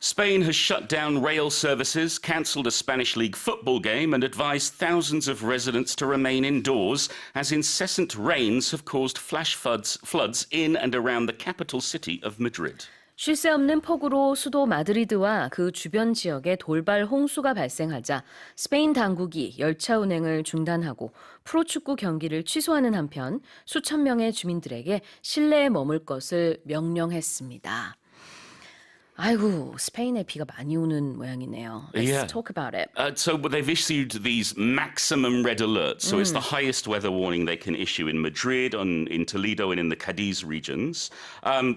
Spain has shut down rail services, cancelled a Spanish league football game, and advised thousands of residents to remain indoors as incessant rains have caused flash floods in and around the capital city of Madrid. 쉴 새 없는 폭우로 수도 마드리드와 그 주변 지역에 돌발 홍수가 발생하자 스페인 당국이 열차 운행을 중단하고 프로축구 경기를 취소하는 한편 수천 명의 주민들에게 실내에 머물 것을 명령했습니다. 아이고, 스페인에 비가 많이 오는 모양이네요. Let's talk about it. So they've issued these maximum red alerts. So it's the highest weather warning they can issue in Madrid, in Toledo, and in the Cadiz regions.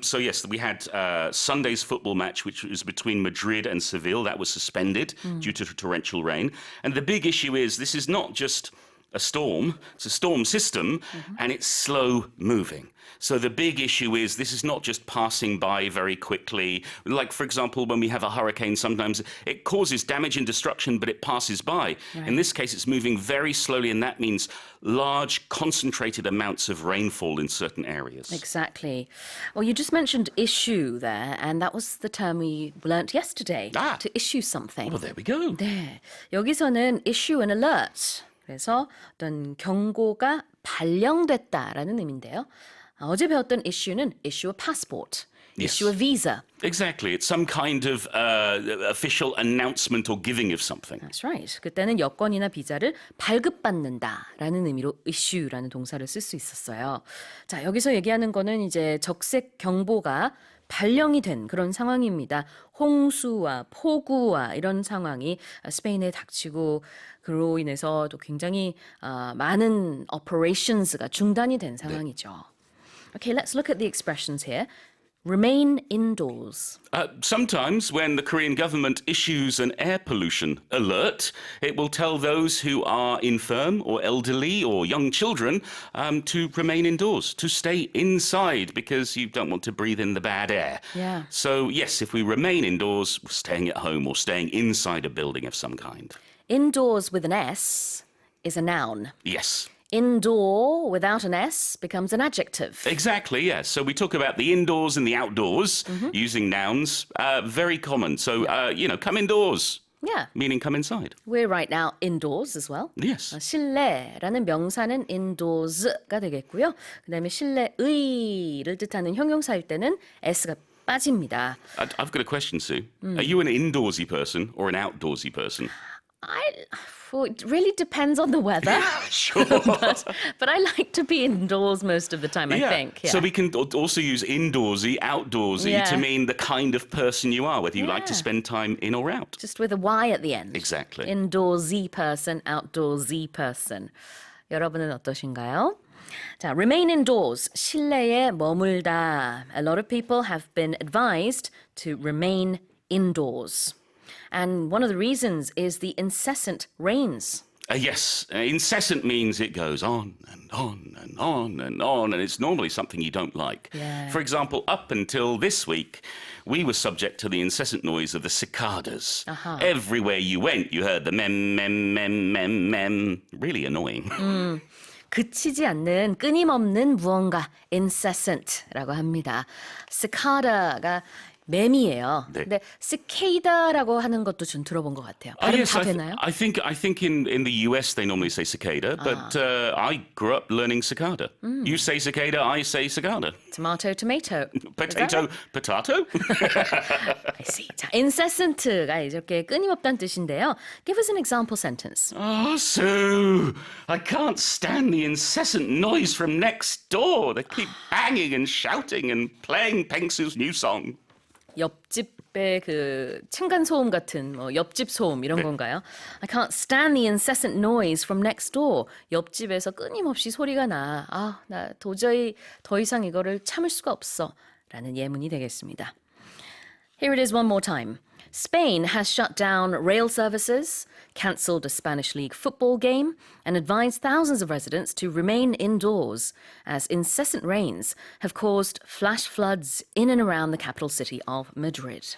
So yes, we had Sunday's football match, which was between Madrid and Seville. That was suspended due to torrential rain. And the big issue is this is not just a storm, it's a storm system, and it's slow moving. So the big issue is this is not just passing by very quickly. Like, for example, when we have a hurricane, sometimes it causes damage and destruction, but it passes by. Right. In this case, it's moving very slowly, and that means large, concentrated amounts of rainfall in certain areas. Exactly. Well, you just mentioned issue there, and that was the term we learnt yesterday, to issue something. Well, there we go. 네, 여기서는 issue an alert. 그래서 어떤 경고가 발령됐다라는 의미인데요. 어제 배웠던 issue는 issue a passport, issue a visa. Exactly. It's some kind of official announcement or giving of something. That's right. 그때는 여권이나 비자를 발급받는다라는 의미로 issue라는 동사를 쓸 수 있었어요. 자, 여기서 얘기하는 거는 이제 적색 경보가 발령이 된 그런 상황입니다. 홍수와 폭우와 이런 상황이 스페인에 닥치고 그로 인해서 또 굉장히 많은 operations가 중단이 된 상황이죠. Okay, let's look at the expressions here. Remain indoors. Sometimes when the Korean government issues an air pollution alert, it will tell those who are infirm or elderly or young children to remain indoors, to stay inside because you don't want to breathe in the bad air. Yeah. So yes, if we remain indoors, we're staying at home or staying inside a building of some kind. Indoors with an S is a noun. Yes. Indoor without an S becomes an adjective. Exactly, yes. So we talk about the indoors and the outdoors using nouns. Very common. So, come indoors. Yeah. Meaning come inside. We're right now indoors as well. Yes. 실내라는 명사는 indoors가 되겠고요. 그다음에 실내의를 뜻하는 형용사일 때는 S가 빠집니다. I've got a question, Sue. Are you an indoorsy person or an outdoorsy person? Well, it really depends on the weather. Sure. but I like to be indoors most of the time, I think. Yeah. So we can also use indoorsy, outdoorsy to mean the kind of person you are, whether you like to spend time in or out. Just with a Y at the end. Exactly. Indoorsy person, outdoorsy person. 여러분은 어떠신가요? 자, remain indoors, 실내에 머물다. A lot of people have been advised to remain indoors. And one of the reasons is the incessant rains. Yes, incessant means it goes on and on and on and on, and it's normally something you don't like. Yeah. For example, up until this week, we were subject to the incessant noise of the cicadas. Everywhere you went, you heard the mem, mem, mem, mem, mem. Really annoying. 그치지 않는 끊임없는 무언가, incessant라고 합니다. cicada가 매미예요. 네. 근데 cica다라고 하는 것도 좀 들어본 것 같아요. 발음 다 되나요? I think in the US they normally say cicada, but I grew up learning cicada. You say cicada, I say cicada. Tomato, tomato. Potato, potato. I see. 자, incessant가 이렇게 끊임없다는 뜻인데요. Give us an example sentence. Oh, Sue, I can't stand the incessant noise from next door. They keep banging and shouting and playing Pengsu's new song. 옆집의 그 층간 소음 같은 옆집 소음 이런 건가요? I can't stand the incessant noise from next door. 옆집에서 끊임없이 소리가 나. 나 도저히 더 이상 이거를 참을 수가 없어. 라는 예문이 되겠습니다. Here it is one more time. Spain has shut down rail services, cancelled a Spanish league football game, and advised thousands of residents to remain indoors as incessant rains have caused flash floods in and around the capital city of Madrid.